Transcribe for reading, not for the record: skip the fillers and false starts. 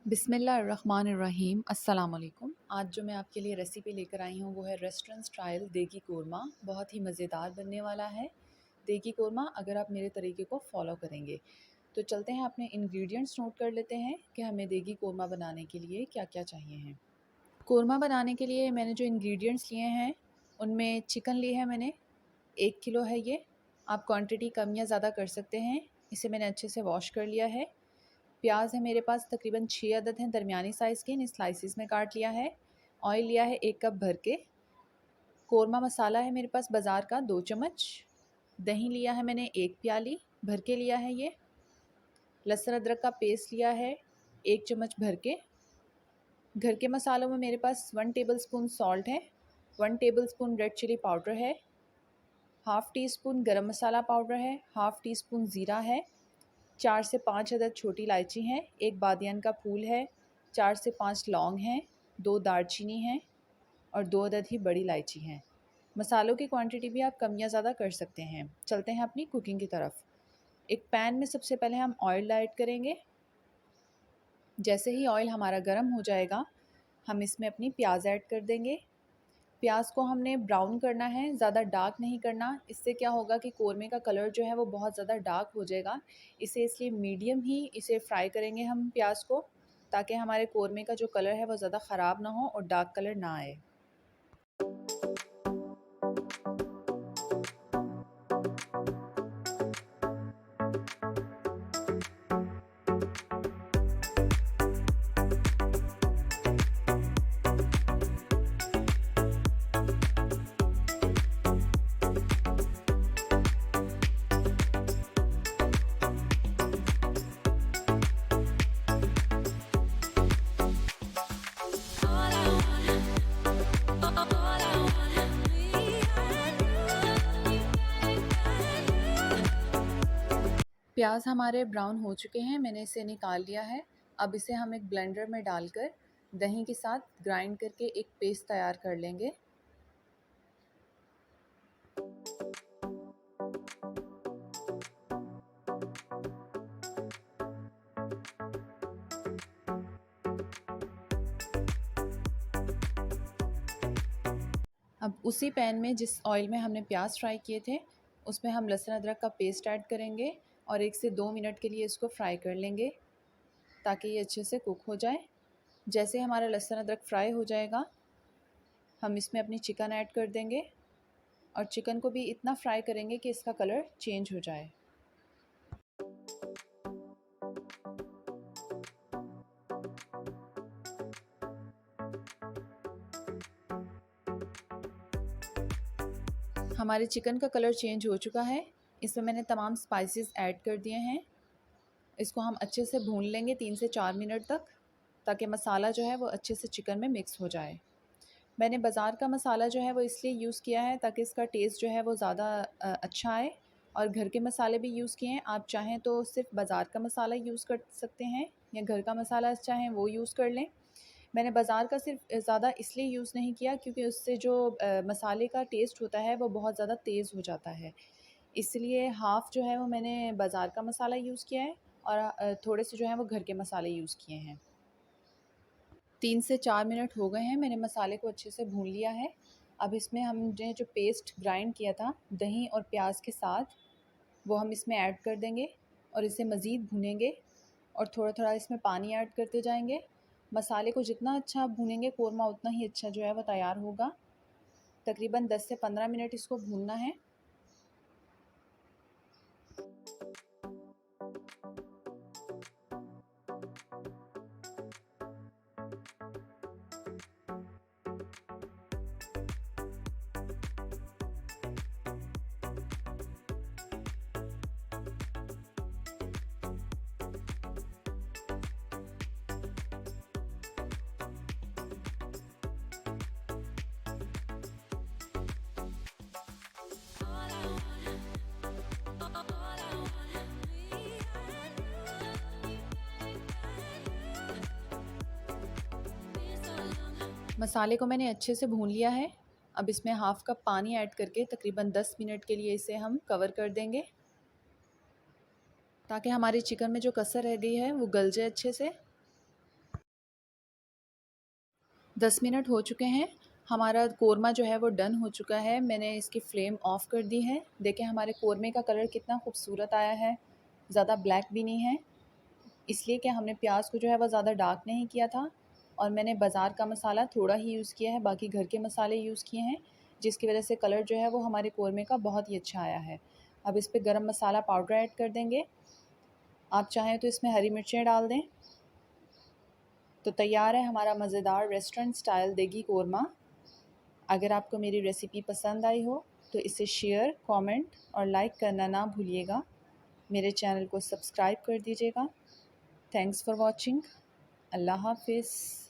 बिस्मिल्लाहिर्रहमानिर्रहीम अस्सलाम वालेकुम। आज जो मैं आपके लिए रेसिपी लेकर आई हूँ वो है रेस्टोरेंट स्टाइल देगी कोरमा। बहुत ही मज़ेदार बनने वाला है देगी कोरमा अगर आप मेरे तरीके को फॉलो करेंगे। तो चलते हैं अपने इंग्रेडिएंट्स नोट कर लेते हैं कि हमें देगी कोरमा बनाने के लिए क्या क्या चाहिए हैं। कोरमा बनाने के लिए मैंने जो इंग्रेडिएंट्स लिए हैं उनमें चिकन ली है मैंने 1 किलो है ये। आप क्वांटिटी कम या ज़्यादा कर सकते हैं। इसे मैंने अच्छे से वॉश कर लिया है। प्याज है मेरे पास तकरीबन 6 अदद हैं दरमियानी साइज़ के, इन स्लाइसिस में काट लिया है। ऑयल लिया है 1 कप भर के। कोरमा मसाला है मेरे पास बाज़ार का 2 चम्मच। दही लिया है मैंने 1 प्याली भर के लिया है ये। लहसुन अदरक का पेस्ट लिया है 1 चम्मच भर के। घर के मसालों में मेरे पास 1 टेबलस्पून सॉल्ट है, 1 टेबलस्पून रेड चिली पाउडर है, हाफ़ टी स्पून गरम मसाला पाउडर है, हाफ़ टी स्पून ज़ीरा है, 4 से 5 अदद छोटी इलायची हैं, 1 बादियान का फूल है, 4 से 5 लौंग हैं, 2 दालचीनी हैं और 2 अदद ही बड़ी इलायची हैं। मसालों की क्वांटिटी भी आप कम या ज़्यादा कर सकते हैं। चलते हैं अपनी कुकिंग की तरफ। एक पैन में सबसे पहले हम ऑयल ऐड करेंगे। जैसे ही ऑयल हमारा गर्म हो जाएगा हम इसमें अपनी प्याज ऐड कर देंगे। प्याज को हमने ब्राउन करना है, ज़्यादा डार्क नहीं करना। इससे क्या होगा कि कोरमे का कलर जो है वो बहुत ज़्यादा डार्क हो जाएगा। इसे इसलिए मीडियम ही इसे फ्राई करेंगे हम प्याज को, ताकि हमारे कोरमे का जो कलर है वो ज़्यादा ख़राब ना हो और डार्क कलर ना आए। प्याज हमारे ब्राउन हो चुके हैं, मैंने इसे निकाल लिया है। अब इसे हम एक ब्लेंडर में डालकर दही के साथ ग्राइंड करके एक पेस्ट तैयार कर लेंगे। अब उसी पैन में जिस ऑयल में हमने प्याज फ्राई किए थे उसमें हम लहसुन अदरक का पेस्ट ऐड करेंगे और 1 से 2 मिनट के लिए इसको फ्राई कर लेंगे ताकि ये अच्छे से कुक हो जाए। जैसे हमारा लहसुन अदरक फ्राई हो जाएगा हम इसमें अपनी चिकन ऐड कर देंगे और चिकन को भी इतना फ्राई करेंगे कि इसका कलर चेंज हो जाए। हमारे चिकन का कलर चेंज हो चुका है। इसमें मैंने तमाम स्पाइसेस ऐड कर दिए हैं। इसको हम अच्छे से भून लेंगे 3 से 4 मिनट तक, ताकि मसाला जो है वो अच्छे से चिकन में मिक्स हो जाए। मैंने बाज़ार का मसाला जो है वो इसलिए यूज़ किया है ताकि इसका टेस्ट जो है वो ज़्यादा अच्छा आए, और घर के मसाले भी यूज़ किए हैं। आप चाहें तो सिर्फ बाज़ार का मसाला यूज़ कर सकते हैं या घर का मसाला चाहें वो यूज़ कर लें। मैंने बाज़ार का सिर्फ ज़्यादा इसलिए यूज़ नहीं किया क्योंकि उससे जो मसाले का टेस्ट होता है वो बहुत ज़्यादा तेज़ हो जाता है। इसलिए हाफ़ जो है वो मैंने बाज़ार का मसाला यूज़ किया है और थोड़े से जो हैं वो घर के मसाले यूज़ किए हैं। 3 से 4 मिनट हो गए हैं, मैंने मसाले को अच्छे से भून लिया है। अब इसमें हमने जो पेस्ट ग्राइंड किया था दही और प्याज के साथ वो हम इसमें ऐड कर देंगे और इसे मज़ीद भूनेंगे और थोड़ा-थोड़ा इसमें पानी ऐड करते जाएंगे। मसाले को जितना अच्छा भूनेंगे कोरमा उतना ही अच्छा जो है वो तैयार होगा। तकरीबन 10 से 15 मिनट इसको भूनना है। मसाले को मैंने अच्छे से भून लिया है। अब इसमें हाफ़ कप पानी ऐड करके तकरीबन 10 मिनट के लिए इसे हम कवर कर देंगे, ताकि हमारी चिकन में जो कसर रह गई है वो गल जाए अच्छे से। 10 मिनट हो चुके हैं। हमारा कोरमा जो है वो डन हो चुका है। मैंने इसकी फ्लेम ऑफ़ कर दी है। देखें हमारे कोरमे का कलर कितना खूबसूरत आया है, ज़्यादा ब्लैक भी नहीं है, इसलिए कि हमने प्याज को जो है वो ज़्यादा डार्क नहीं किया था और मैंने बाज़ार का मसाला थोड़ा ही यूज़ किया है, बाकी घर के मसाले यूज़ किए हैं, जिसकी वजह से कलर जो है वो हमारे कोरमे का बहुत ही अच्छा आया है। अब इस पे गरम मसाला पाउडर ऐड कर देंगे। आप चाहें तो इसमें हरी मिर्चें डाल दें। तो तैयार है हमारा मज़ेदार रेस्टोरेंट स्टाइल देगी कोरमा। अगर आपको मेरी रेसिपी पसंद आई हो तो इसे शेयर, कमेंट और लाइक करना ना भूलिएगा। मेरे चैनल को सब्सक्राइब कर दीजिएगा। Thanks for watching. अल्लाह हाफ़िज़।